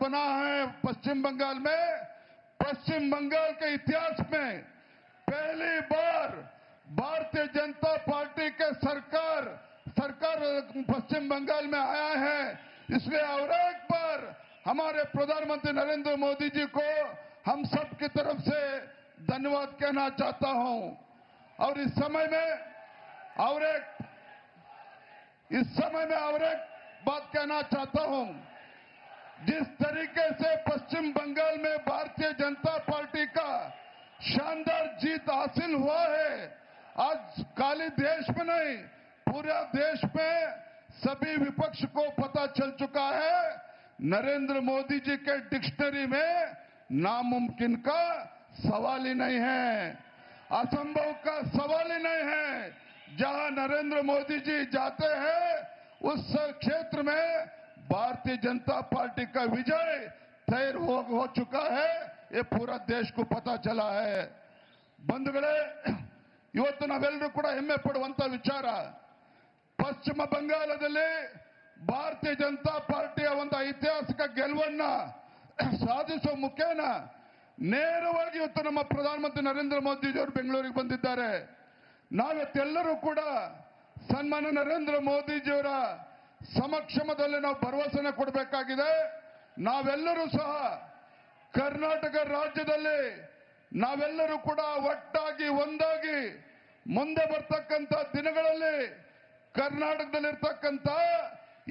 बना है पश्चिम बंगाल में, पश्चिम बंगाल के इतिहास में पहली बार भारतीय जनता पार्टी के सरकार पश्चिम बंगाल में आया है। इसलिए और एक बार हमारे प्रधानमंत्री नरेंद्र मोदी जी को हम सब की तरफ से धन्यवाद कहना चाहता हूं। और इस समय में और एक बात कहना चाहता हूं। जिस तरीके से पश्चिम बंगाल में भारतीय जनता पार्टी का शानदार जीत हासिल हुआ है, आज खाली देश में नहीं पूरे देश में सभी विपक्ष को पता चल चुका है, नरेंद्र मोदी जी के डिक्शनरी में नामुमकिन का सवाल ही नहीं है, असंभव का सवाल ही नहीं है। जहां नरेंद्र मोदी जी जाते हैं उस क्षेत्र में भारतीय जनता पार्टी का विजय तय हो चुका है, ये पूरा देश को पता चला है। बंधुಗಳೇ, ಇವತ್ತು ನಾವೆಲ್ಲರೂ ಕೂಡ ಹೆಮ್ಮೆ ಪಡುವಂತ ವಿಚಾರ, ಪಶ್ಚಿಮ ಬಂಗಾಳದಲ್ಲಿ ಭಾರತೀಯ ಜನತಾ ಪಾರ್ಟಿಯ ಒಂದು ಐತಿಹಾಸಿಕ ಗೆಲುವನ್ನ ಸಾಧಿಸುವ ಮುಖೇನ ನೇರವಾಗಿ ಇವತ್ತು ನಮ್ಮ ಪ್ರಧಾನಮಂತ್ರಿ ನರೇಂದ್ರ ಮೋದಿ ಅವರು ಬೆಂಗಳೂರಿಗೆ ಬಂದಿದ್ದಾರೆ। ನಾವೆಲ್ಲರೂ ಕೂಡ ಸನ್ಮಾನ್ಯ ನರೇಂದ್ರ ಮೋದಿ ಜಿಯವರ ಸಮಕ್ಷಮದಲ್ಲಿ ನಾವು ಭರವಸೆನ ಕೊಡಬೇಕಾಗಿದೆ। ನಾವೆಲ್ಲರೂ ಸಹ ಕರ್ನಾಟಕ ರಾಜ್ಯದಲ್ಲಿ ನಾವೆಲ್ಲರೂ ಕೂಡ ಒಟ್ಟಾಗಿ ಒಂದಾಗಿ ಮುಂದೆ ಬರ್ತಕ್ಕಂಥ ದಿನಗಳಲ್ಲಿ ಕರ್ನಾಟಕದಲ್ಲಿರ್ತಕ್ಕಂಥ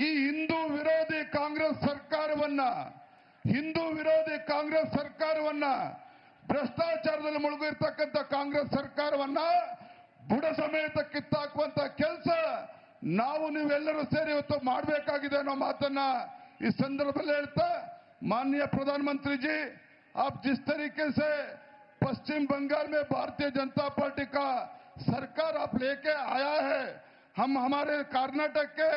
ಈ ಹಿಂದೂ ವಿರೋಧಿ ಕಾಂಗ್ರೆಸ್ ಸರ್ಕಾರವನ್ನ ಭ್ರಷ್ಟಾಚಾರದಲ್ಲಿ ಮುಳುಗಿರ್ತಕ್ಕಂಥ ಕಾಂಗ್ರೆಸ್ ಸರ್ಕಾರವನ್ನ ಬುಡ ಸಮೇತ ಕಿತ್ತಾಕುವಂತ ಕೆಲಸ ನಾವು ನೀವೆಲ್ಲರೂ ಸೇರಿ ಇವತ್ತು ಮಾಡಬೇಕಾಗಿದೆ ಅನ್ನೋ ಮಾತನ್ನ ಈ ಸಂದರ್ಭದಲ್ಲಿ ಹೇಳ್ತಾ, माननीय प्रधानमंत्री जी, आप जिस तरीके से पश्चिम बंगाल में भारतीय जनता पार्टी का सरकार आप लेके आया है, हम हमारे कर्नाटक के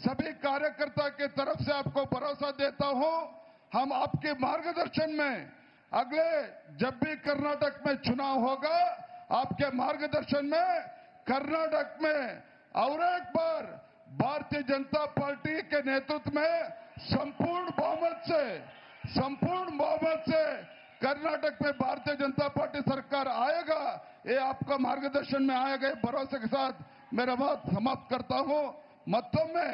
सभी कार्यकर्ता के तरफ से आपको भरोसा देता हूं। हम आपके मार्गदर्शन में अगले जब भी कर्नाटक में चुनाव होगा, आपके मार्गदर्शन में कर्नाटक में और एक बार भारतीय जनता पार्टी के नेतृत्व में संपूर्ण बहुमत से कर्नाटक में भारतीय जनता पार्टी सरकार आएगा, ये आपका मार्गदर्शन में आएगा। भरोसे के साथ मेरा बात समाप्त करता हूं। ಮತ್ತೊಮ್ಮೆ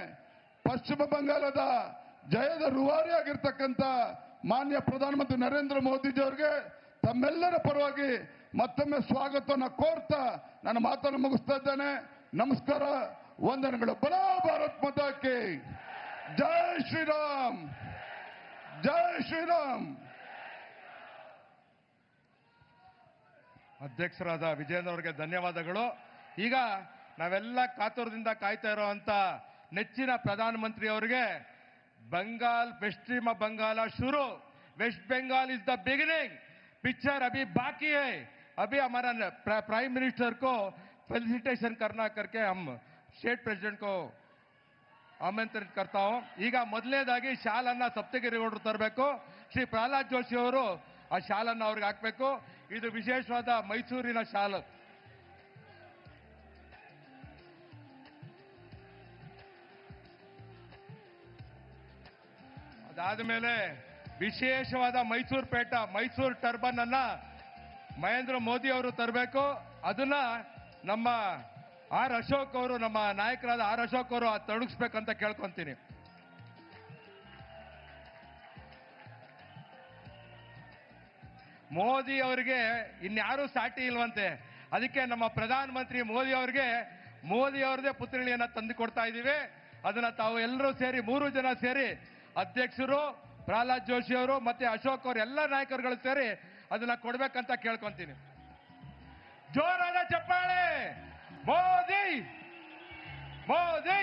ಪಶ್ಚಿಮ ಬಂಗಾಳದ ಜಯದ ರೂವಾರಿಯಾಗಿರ್ತಕ್ಕಂಥ ಮಾನ್ಯ ಪ್ರಧಾನಮಂತ್ರಿ ನರೇಂದ್ರ ಮೋದಿ ಅವರಿಗೆ ತಮ್ಮೆಲ್ಲರ ಪರವಾಗಿ ಮತ್ತೊಮ್ಮೆ ಸ್ವಾಗತವನ್ನು ಕೋರ್ತಾ ನನ್ನ ಮಾತನ್ನು ಮುಗಿಸ್ತಾ ಇದ್ದೇನೆ। ನಮಸ್ಕಾರ, ವಂದನೆಗಳು। ಬಲೋ ಭಾರತ್ ಮಾತಾ ಕಿ ಜೈ ಶ್ರೀರಾಮ್, ಜೈ ಶ್ರೀರಾಮ್। ಅಧ್ಯಕ್ಷರಾದ ವಿಜಯೇಂದ್ರ ಅವರಿಗೆ ಧನ್ಯವಾದಗಳು। ಈಗ ನಾವೆಲ್ಲ ಕಾತುರದಿಂದ ಕಾಯ್ತಾ ಇರುವಂತ ನೆಚ್ಚಿನ ಪ್ರಧಾನಮಂತ್ರಿ ಅವರಿಗೆ पश्चिम बंगाल शुरू, west Bengal is the beginning, picture अभी बाकी है। अभी हमारा प्राइम मिनिस्टर को फेलिसिटेशन करना करके हम स्टेट प्रेसिडेंट को आमंत्रित करता हूं। ಈಗ ಮೊದಲನೇದಾಗಿ ಶಾಲನ್ನ ಸಪ್ತಗಿರಿಗೌಡರು ತರಬೇಕು। ಶ್ರೀ ಪ್ರಹ್ಲಾದ್ ಜೋಶಿ ಅವರು ಆ ಶಾಲನ್ನ ಅವರಿಗೆ ಹಾಕಬೇಕು। ಇದು ವಿಶೇಷವಾದ ಮೈಸೂರಿನ ಶಾಲು। ಅದಾದ ಮೇಲೆ ವಿಶೇಷವಾದ ಮೈಸೂರು ಟರ್ಬನ್ ಅನ್ನ ಮಹೇಂದ್ರ ಮೋದಿ ಅವರು ತರಬೇಕು। ಅದನ್ನ ನಮ್ಮ ಆರ್ ಅಶೋಕ್ ಅವರು, ನಮ್ಮ ನಾಯಕರಾದ ಆರ್ ಅಶೋಕ್ ಅವರು ತೊಡಗಿಸ್ಬೇಕಂತ ಕೇಳ್ಕೊಂತೀನಿ। ಮೋದಿ ಅವರಿಗೆ ಇನ್ಯಾರೂ ಸಾಟಿ ಇಲ್ವಂತೆ, ಅದಕ್ಕೆ ನಮ್ಮ ಪ್ರಧಾನಮಂತ್ರಿ ಮೋದಿ ಅವರದೇ ಪುತ್ರಿಯನ್ನ ತಂದು ಕೊಡ್ತಾ ಇದ್ದೀವಿ। ಅದನ್ನ ತಾವು ಎಲ್ಲರೂ ಸೇರಿ 3 ಜನ ಸೇರಿ ಅಧ್ಯಕ್ಷರು ಪ್ರಹ್ಲಾದ್ ಜೋಶಿ ಅವರು ಮತ್ತೆ ಅಶೋಕ್ ಅವರು ಎಲ್ಲ ನಾಯಕರುಗಳು ಸೇರಿ ಅದನ್ನ ಕೊಡ್ಬೇಕಂತ ಕೇಳ್ಕೊಂತೀನಿ। ಜೋರಾದ ಚಪ್ಪಾಳೆ, Modi Modi.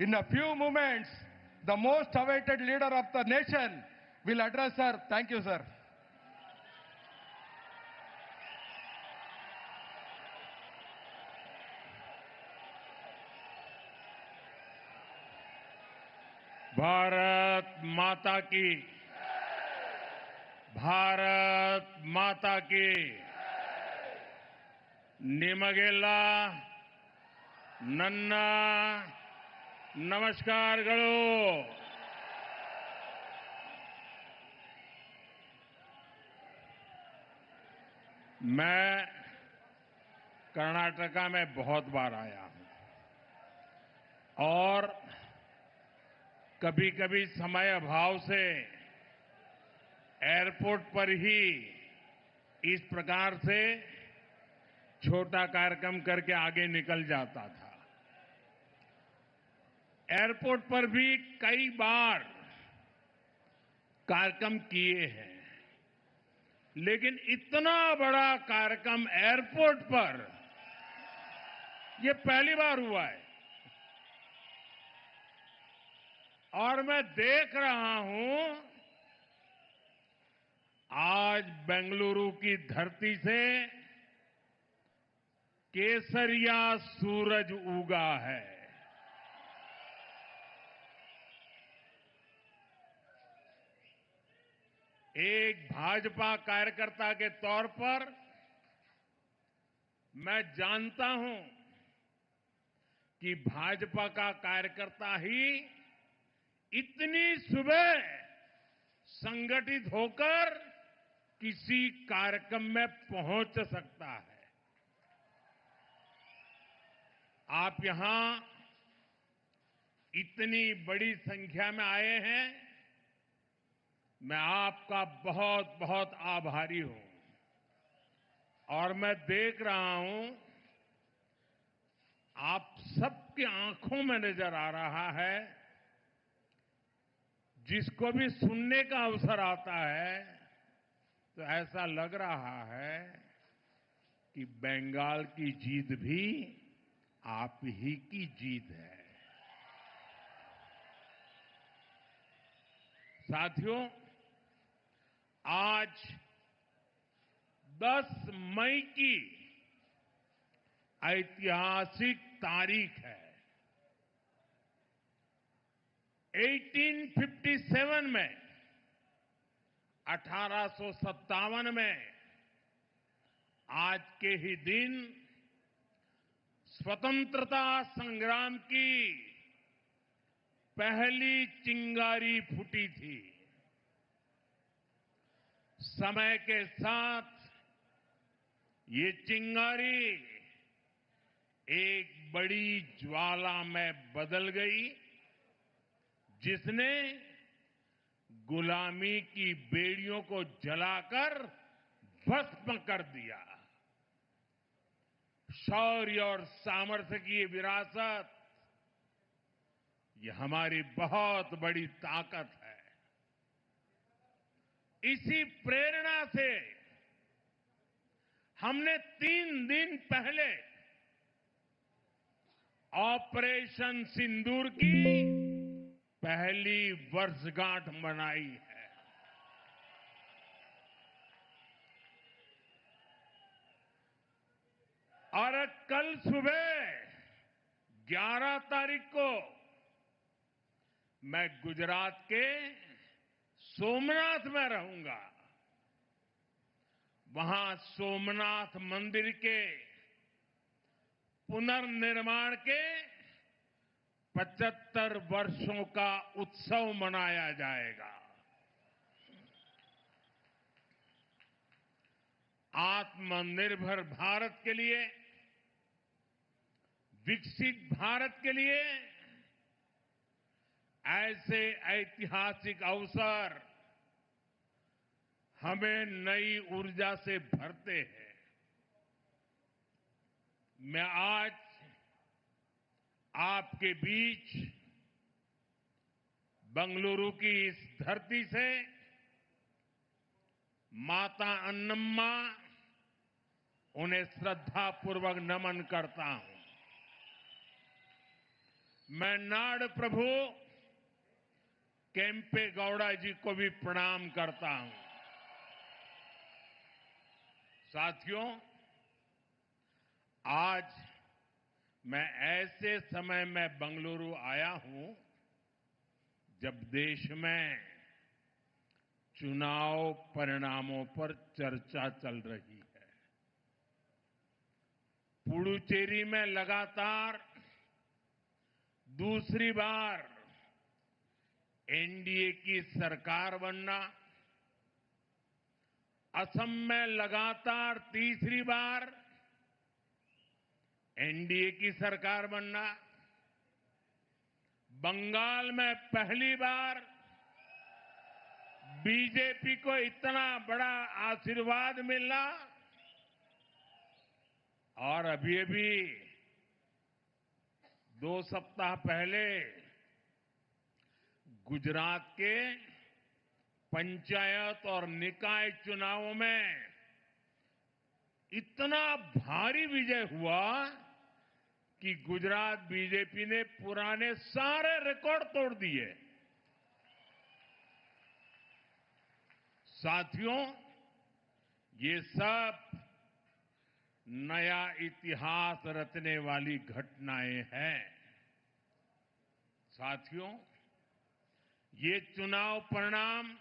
In a few moments, the most awaited leader of the nation will address sir. Thank you, sir. Bharat माता की, भारत माता की। ನಿಮಗೆಲ್ಲ ನನ್ನ ನಮಸ್ಕಾರಗಳು। मैं कर्नाटका में बहुत बार आया हूं और कभी-कभी समय अभाव से एयरपोर्ट पर ही इस प्रकार से छोटा कार्यक्रम करके आगे निकल जाता था। एयरपोर्ट पर भी कई बार कार्यक्रम किए हैं, लेकिन इतना बड़ा कार्यक्रम एयरपोर्ट पर ये पहली बार हुआ है। और मैं देख रहा हूं आज बेंगलुरु की धरती से केसरिया सूरज उगा है। एक भाजपा कार्यकर्ता के तौर पर मैं जानता हूं कि भाजपा का कार्यकर्ता ही इतनी सुबह संगठित होकर किसी कार्यक्रम में पहुंच सकता है। आप यहां इतनी बड़ी संख्या में आए हैं, मैं आपका बहुत बहुत आभारी हूं। और मैं देख रहा हूं आप सबकी आंखों में नजर आ रहा है, जिसको भी सुनने का अवसर आता है तो ऐसा लग रहा है कि बंगाल की जीत भी आप ही की जीत है। साथियों, आज 10 मई की ऐतिहासिक तारीख है। 1857 में 1857 में आज के ही दिन स्वतंत्रता संग्राम की पहली चिंगारी फूटी थी। समय के साथ ये चिंगारी एक बड़ी ज्वाला में बदल गई, जिसने गुलामी की बेड़ियों को जलाकर भस्म कर दिया। शौर्य और सामर्थ्य की ये विरासत, ये हमारी बहुत बड़ी ताकत है। इसी प्रेरणा से हमने 3 दिन पहले ऑपरेशन सिंदूर की पहली वर्षगांठ मनाई है। और कल सुबह 11 तारीख को मैं गुजरात के सोमनाथ में रहूंगा। वहां सोमनाथ मंदिर के पुनर्निर्माण के 75 वर्षों का उत्सव मनाया जाएगा। आत्मनिर्भर भारत के लिए, विकसित भारत के लिए ऐसे ऐतिहासिक अवसर हमें नई ऊर्जा से भरते हैं। मैं आज आपके बीच बेंगलुरु की इस धरती से माता अन्नम्मा, उन्हें श्रद्धापूर्वक नमन करता हूं। मैं नाड़ प्रभु केम्पे गौड़ा जी को भी प्रणाम करता हूं। साथियों, आज मैं ऐसे समय में बेंगलुरु आया हूं जब देश में चुनाव परिणामों पर चर्चा चल रही है। पुडुचेरी में लगातार दूसरी बार एनडीए की सरकार बनना, असम में लगातार तीसरी बार एनडीए की सरकार बनना, बंगाल में पहली बार बीजेपी को इतना बड़ा आशीर्वाद मिलना और अभी 2 सप्ताह पहले गुजरात के पंचायत और निकाय चुनावों में इतना भारी विजय हुआ कि गुजरात बीजेपी ने पुराने सारे रिकॉर्ड तोड़ दिए। साथियों, ये सब नया इतिहास रचने वाली घटनाएं हैं। साथियों, ये चुनाव परिणाम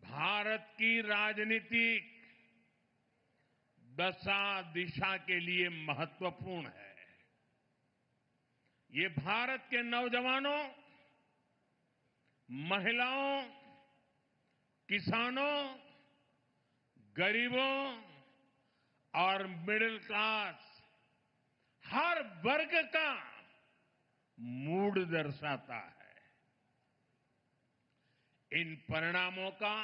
भारत की राजनीतिक दशा दिशा के लिए महत्वपूर्ण है। ये भारत के नौजवानों, महिलाओं, किसानों, गरीबों और मिडिल क्लास हर वर्ग का मूड दर्शाता है। इन परिणामों का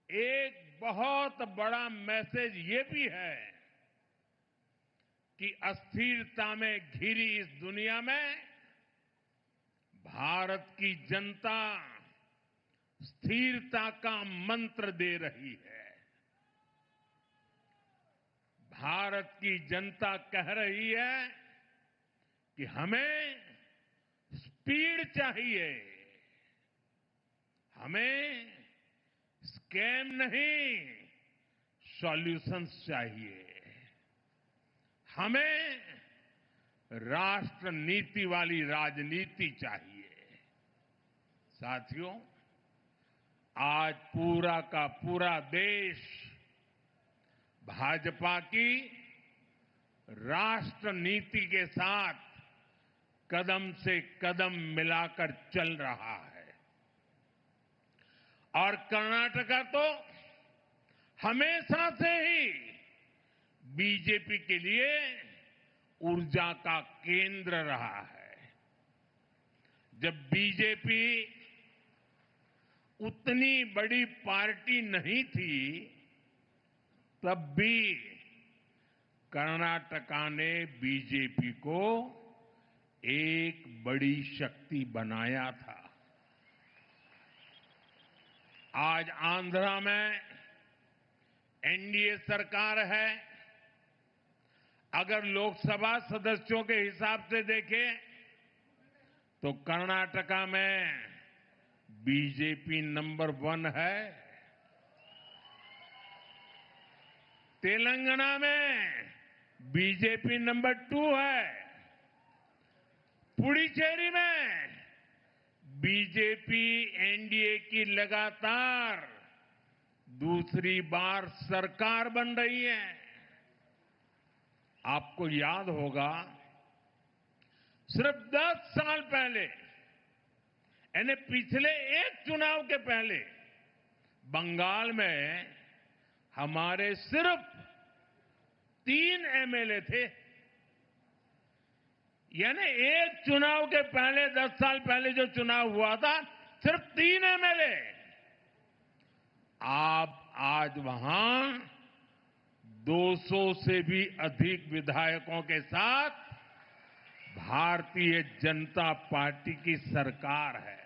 एक बहुत बड़ा मैसेज ये भी है कि अस्थिरता में घिरी इस दुनिया में भारत की जनता स्थिरता का मंत्र दे रही है। भारत की जनता कह रही है कि हमें स्पीड चाहिए, हमें स्कैम नहीं, सॉल्यूशंस चाहिए। हमें राष्ट्र नीति वाली राजनीति चाहिए। साथियों, आज पूरा का पूरा देश भाजपा की राष्ट्र नीति के साथ कदम से कदम मिलाकर चल रहा है। और कर्नाटका तो हमेशा से ही बीजेपी के लिए ऊर्जा का केंद्र रहा है। जब बीजेपी उतनी बड़ी पार्टी नहीं थी, तब भी कर्नाटका ने बीजेपी को एक बड़ी शक्ति बनाया था। आज आंध्रा में एनडीए सरकार है। अगर लोकसभा सदस्यों के हिसाब से देखें तो कर्नाटका में बीजेपी नंबर 1 है। तेलंगाना में बीजेपी नंबर 2 है। पुडुचेरी में बीजेपी एनडीए की लगातार दूसरी बार सरकार बन रही है। आपको याद होगा, सिर्फ 10 साल पहले, यानी पिछले एक चुनाव के पहले, बंगाल में हमारे सिर्फ 3 एमएलए थे। यानी एक चुनाव के पहले 10 साल पहले जो चुनाव हुआ था, सिर्फ 3 एमएलए। आज वहां 200 से भी अधिक विधायकों के साथ भारतीय जनता पार्टी की सरकार है।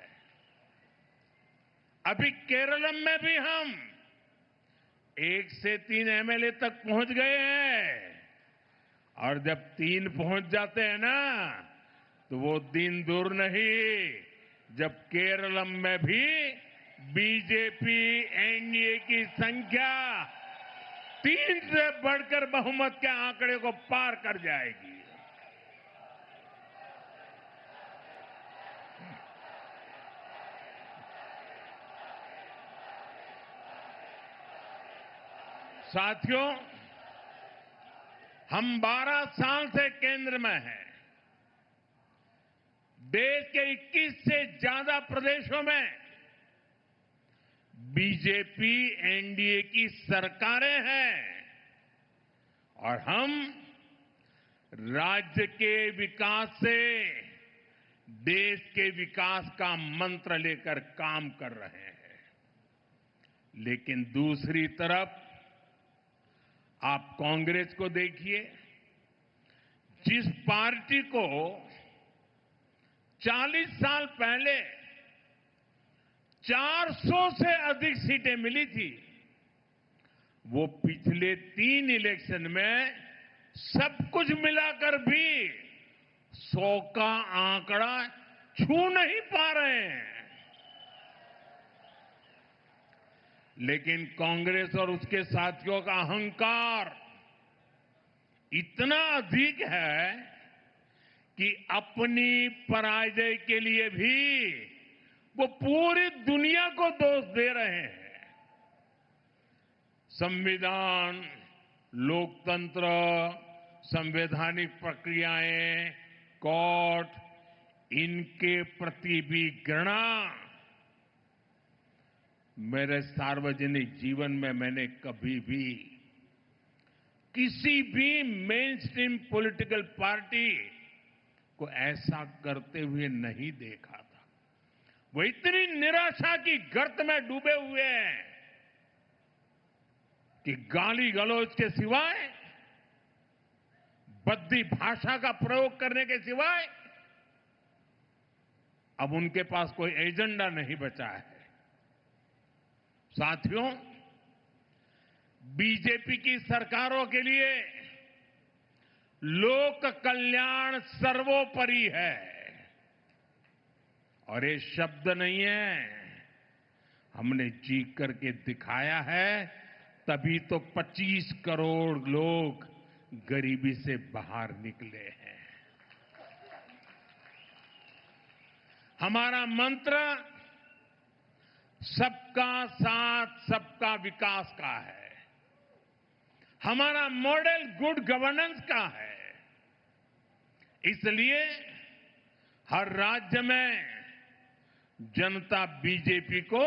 अभी केरलम में भी हम 1 से 3 एमएलए तक पहुंच गए हैं। और जब 3 पहुंच जाते हैं ना, तो वो दिन दूर नहीं जब केरलम में भी बीजेपी एनडीए की संख्या 3 से बढ़कर बहुमत के आंकड़े को पार कर जाएगी। साथियों, हम 12 साल से केंद्र में हैं। देश के 21 से ज्यादा प्रदेशों में बीजेपी एनडीए की सरकारें हैं और हम राज्य के विकास से देश के विकास का मंत्र लेकर काम कर रहे हैं। लेकिन दूसरी तरफ आप कांग्रेस को देखिए, जिस पार्टी को 40 साल पहले 400 से अधिक सीटें मिली थी, वो पिछले 3 इलेक्शन में सब कुछ मिलाकर भी 100 का आंकड़ा छू नहीं पा रहे हैं। लेकिन कांग्रेस और उसके साथियों का अहंकार इतना अधिक है कि अपनी पराजय के लिए भी वो पूरी दुनिया को दोष दे रहे हैं। संविधान, लोकतंत्र, संवैधानिक प्रक्रियाएं, कोर्ट, इनके प्रति भी घृणा मेरे सार्वजनिक जीवन में मैंने कभी भी किसी भी मेन स्ट्रीम पॉलिटिकल पार्टी को ऐसा करते हुए नहीं देखा था। वो इतनी निराशा की गर्त में डूबे हुए हैं कि गाली गलौज के सिवाय, बद्दी भाषा का प्रयोग करने के सिवाय अब उनके पास कोई एजेंडा नहीं बचा है। साथियों, बीजेपी की सरकारों के लिए लोक कल्याण सर्वोपरि है और ये शब्द नहीं है, हमने जी करके दिखाया है। तभी तो 25 करोड़ लोग गरीबी से बाहर निकले हैं। हमारा मंत्र सबका साथ सबका विकास का है। हमारा मॉडल गुड गवर्नेंस का है। इसलिए हर राज्य में जनता बीजेपी को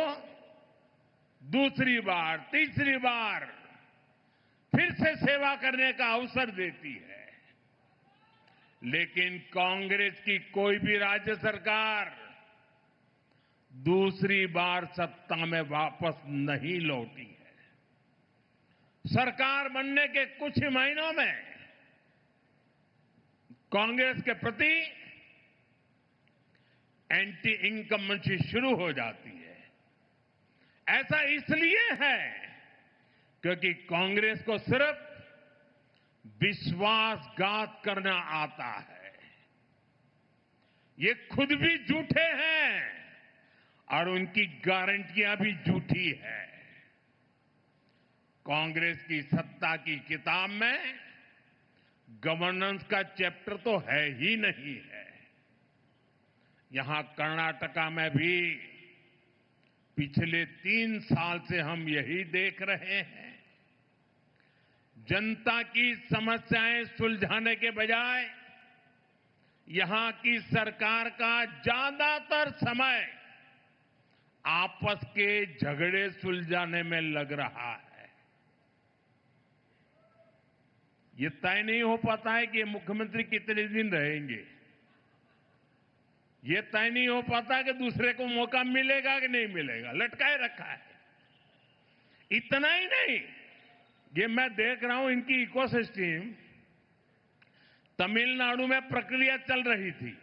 दूसरी बार, तीसरी बार फिर से सेवा करने का अवसर देती है। लेकिन कांग्रेस की कोई भी राज्य सरकार दूसरी बार सत्ता में वापस नहीं लौटी है। सरकार बनने के कुछ ही महीनों में कांग्रेस के प्रति एंटी इनकम्बेंसी शुरू हो जाती है। ऐसा इसलिए है क्योंकि कांग्रेस को सिर्फ विश्वासघात करना आता है। ये खुद भी झूठे हैं और उनकी गारंटियां भी झूठी है। कांग्रेस की सत्ता की किताब में गवर्नेंस का चैप्टर तो है ही नहीं है। यहां कर्नाटका में भी पिछले 3 साल से हम यही देख रहे हैं। जनता की समस्याएं सुलझाने के बजाय यहां की सरकार का ज्यादातर समय आपस के झगड़े सुलझाने में लग रहा है। ये तय नहीं हो पाता है कि ये मुख्यमंत्री कितने दिन रहेंगे। ये तय नहीं हो पाता कि दूसरे को मौका मिलेगा कि नहीं मिलेगा, लटकाए रखा है। इतना ही नहीं, ये मैं देख रहा हूं इनकी इकोसिस्टम तमिलनाडु में प्रक्रिया चल रही थी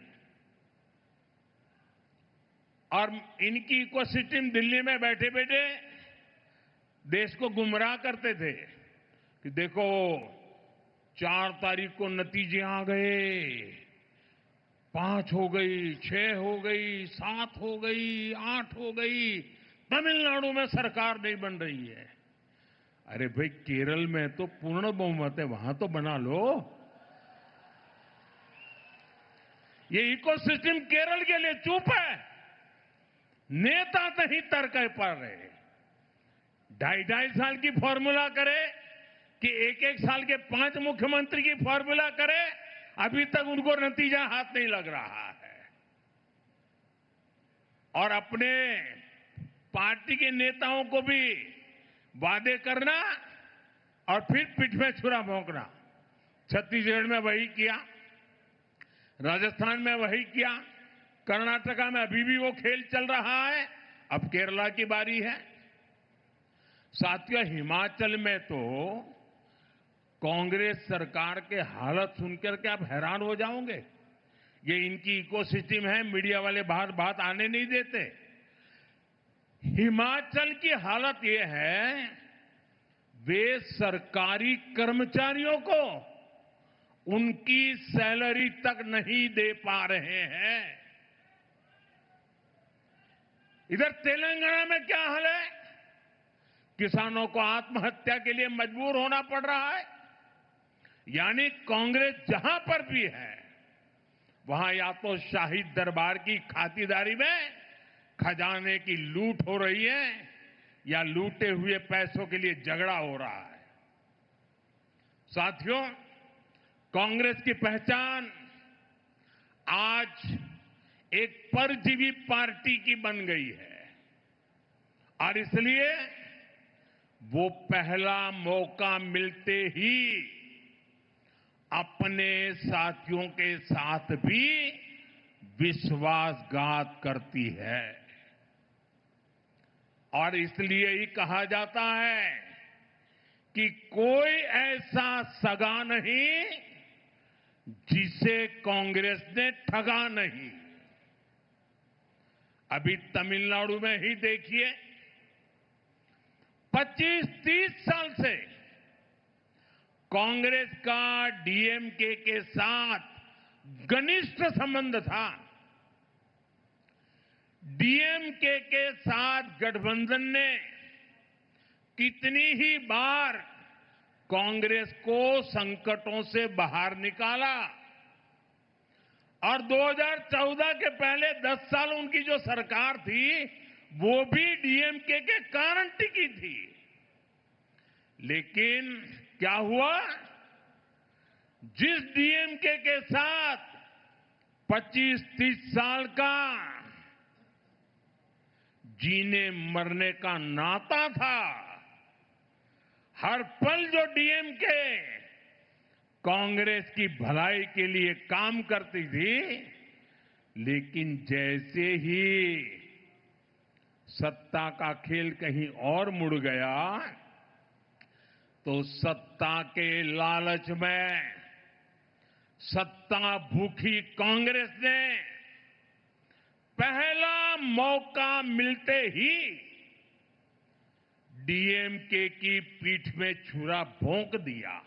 और इनकी इकोसिस्टम दिल्ली में बैठे बैठे देश को गुमराह करते थे कि देखो 4 तारीख को नतीजे आ गए, 5 हो गई, 6 हो गई, 7 हो गई, 8 हो गई, तमिलनाडु में सरकार नहीं बन रही है। अरे भाई, केरल में तो पूर्ण बहुमत है, वहां तो बना लो। ये इकोसिस्टम केरल के लिए चुप है। नेता नहीं तर्क पा रहे। 2.5 साल की फॉर्मूला करे कि एक एक साल के 5 मुख्यमंत्री की फॉर्मूला करे, अभी तक उनको नतीजा हाथ नहीं लग रहा है। और अपने पार्टी के नेताओं को भी वादे करना और फिर पीठ में छुरा भोंकना। छत्तीसगढ़ में वही किया, राजस्थान में वही किया, कर्नाटका में अभी भी वो खेल चल रहा है। अब केरला की बारी है। साथियों, हिमाचल में तो कांग्रेस सरकार के हालत सुनकर के आप हैरान हो जाओगे। ये इनकी इकोसिस्टम है, मीडिया वाले बाहर बात आने नहीं देते। हिमाचल की हालत ये है, वे सरकारी कर्मचारियों को उनकी सैलरी तक नहीं दे पा रहे हैं। इधर तेलंगाना में क्या हाल है? किसानों को आत्महत्या के लिए मजबूर होना पड़ रहा है। यानी कांग्रेस जहां पर भी है, वहां या तो शाही दरबार की खातिरदारी में खजाने की लूट हो रही है, या लूटे हुए पैसों के लिए झगड़ा हो रहा है। साथियों, कांग्रेस की पहचान आज एक परजीवी पार्टी की बन गई है, और इसलिए वो पहला मौका मिलते ही अपने साथियों के साथ भी विश्वासघात करती है। और इसलिए ही कहा जाता है कि कोई ऐसा सगा नहीं जिसे कांग्रेस ने ठगा नहीं। अभी तमिलनाडु में ही देखिए, 25-30 साल से कांग्रेस का डीएमके के साथ घनिष्ठ संबंध था। डीएमके के साथ गठबंधन ने कितनी ही बार कांग्रेस को संकटों से बाहर निकाला, और 2014 के पहले 10 साल उनकी जो सरकार थी, वो भी डीएमके के कारण टिकी थी। लेकिन क्या हुआ? जिस डीएमके के साथ 25-30 साल का जीने मरने का नाता था, हर पल जो डीएमके कांग्रेस की भलाई के लिए काम करती थी, लेकिन जैसे ही सत्ता का खेल कहीं और मुड़ गया, तो सत्ता के लालच में सत्ता भूखी कांग्रेस ने पहला मौका मिलते ही डीएमके की पीठ में छुरा भोंक दिया।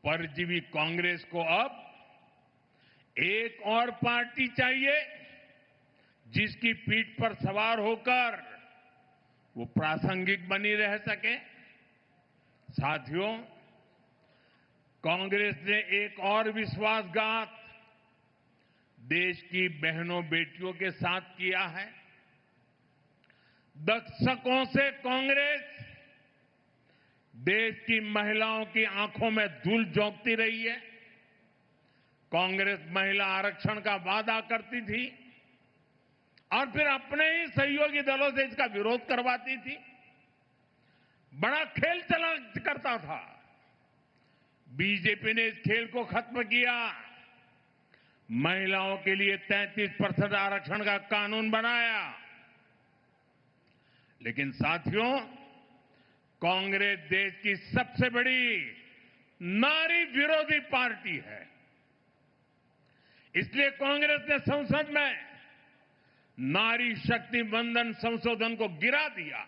परजीवी कांग्रेस को अब एक और पार्टी चाहिए जिसकी पीठ पर सवार होकर वो प्रासंगिक बनी रह सके। साथियों, कांग्रेस ने एक और विश्वासघात देश की बहनों बेटियों के साथ किया है। दशकों से कांग्रेस देश की महिलाओं की आंखों में धूल झोंकती रही है। कांग्रेस महिला आरक्षण का वादा करती थी और फिर अपने ही सहयोगी दलों से इसका विरोध करवाती थी। बड़ा खेल चला करता था। बीजेपी ने इस खेल को खत्म किया। महिलाओं के लिए 33% आरक्षण का कानून बनाया। लेकिन साथियों, कांग्रेस देश की सबसे बड़ी नारी विरोधी पार्टी है। इसलिए कांग्रेस ने संसद में नारी शक्ति वंदन संशोधन को गिरा दिया।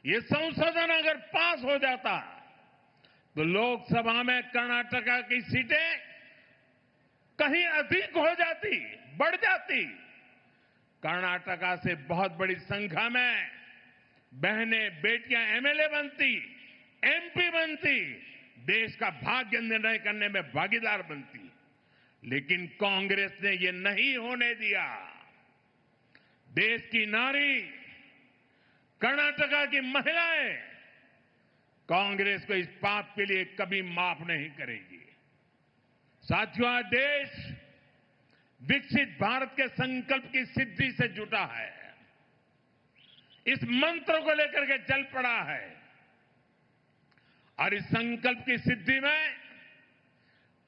ये संशोधन अगर पास हो जाता तो लोकसभा में कर्नाटका की सीटें कहीं अधिक हो जाती, बढ़ जाती। कर्नाटका से बहुत बड़ी संख्या में बहनें बेटियां एमएलए बनती, एमपी बनती, देश का भाग्य निर्णय करने में भागीदार बनती। लेकिन कांग्रेस ने ये नहीं होने दिया। देश की नारी, कर्नाटका की महिलाएं कांग्रेस को इस पाप के लिए कभी माफ नहीं करेगी। साथियों, आज देश विकसित भारत के संकल्प की सिद्धि से जुटा है। इस मंत्र को लेकर के चल पड़ा है और इस संकल्प की सिद्धि में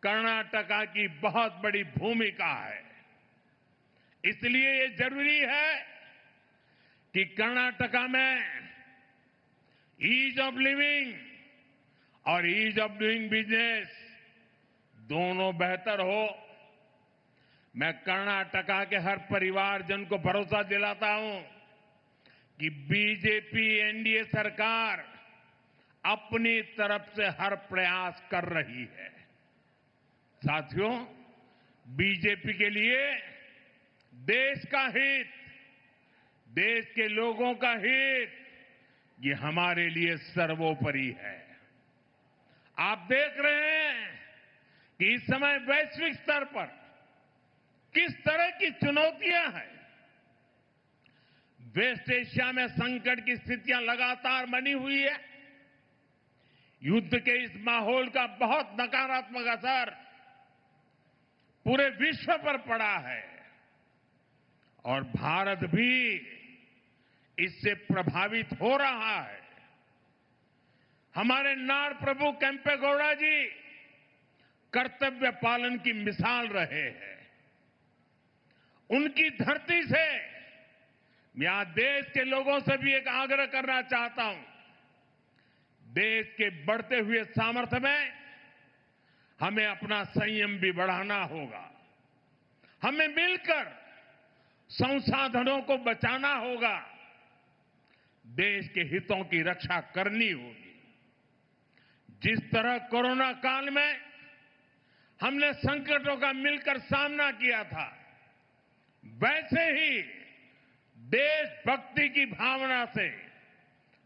कर्नाटका की बहुत बड़ी भूमिका है। इसलिए ये जरूरी है कि कर्नाटका में ईज ऑफ लिविंग और ईज ऑफ डूइंग बिजनेस दोनों बेहतर हो। मैं कर्नाटका के हर परिवारजन को भरोसा दिलाता हूं कि बीजेपी एनडीए सरकार अपनी तरफ से हर प्रयास कर रही है। साथियों, बीजेपी के लिए देश का हित, देश के लोगों का हित, ये हमारे लिए सर्वोपरि है। आप देख रहे हैं कि इस समय वैश्विक स्तर पर किस तरह की चुनौतियां हैं। वेस्ट एशिया में संकट की स्थितियां लगातार बनी हुई है। युद्ध के इस माहौल का बहुत नकारात्मक असर पूरे विश्व पर पड़ा है और भारत भी इससे प्रभावित हो रहा है। हमारे नाड़ प्रभु केम्पेगौड़ा जी कर्तव्य पालन की मिसाल रहे हैं। उनकी धरती से मैं आज देश के लोगों से भी एक आग्रह करना चाहता हूं। देश के बढ़ते हुए सामर्थ्य में हमें अपना संयम भी बढ़ाना होगा। हमें मिलकर संसाधनों को बचाना होगा। देश के हितों की रक्षा करनी होगी। जिस तरह कोरोना काल में हमने संकटों का मिलकर सामना किया था, वैसे ही देशभक्ति की भावना से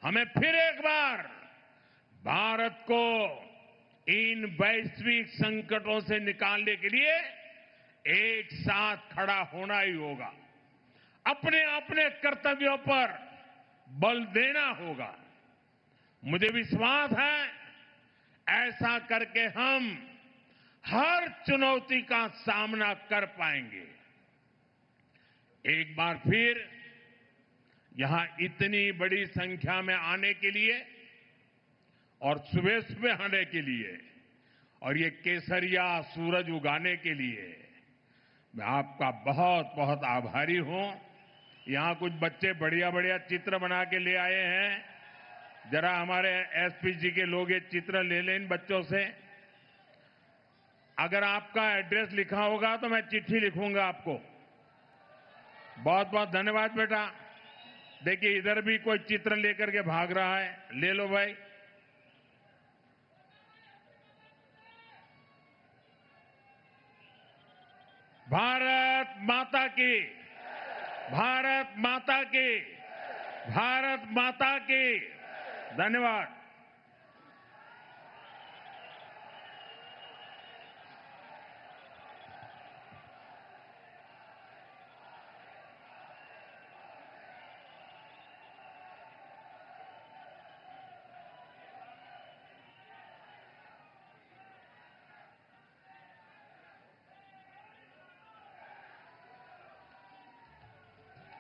हमें फिर एक बार भारत को इन वैश्विक संकटों से निकालने के लिए एक साथ खड़ा होना ही होगा। अपने अपने कर्तव्यों पर बल देना होगा। मुझे विश्वास है ऐसा करके हम हर चुनौती का सामना कर पाएंगे। एक बार फिर यहां इतनी बड़ी संख्या में आने के लिए और सुबह सुबह आने के लिए और ये केसरिया सूरज उगाने के लिए मैं आपका बहुत बहुत आभारी हूं। यहां कुछ बच्चे बढ़िया बढ़िया चित्र बना के ले आए हैं। जरा हमारे एसपी जी के लोग ये चित्र ले लें इन बच्चों से। अगर आपका एड्रेस लिखा होगा तो मैं चिट्ठी लिखूंगा आपको। बहुत बहुत धन्यवाद बेटा। देखिए इधर भी कोई चित्र लेकर के भाग रहा है, ले लो भाई। भारत माता की, भारत माता की, भारत माता की। धन्यवाद।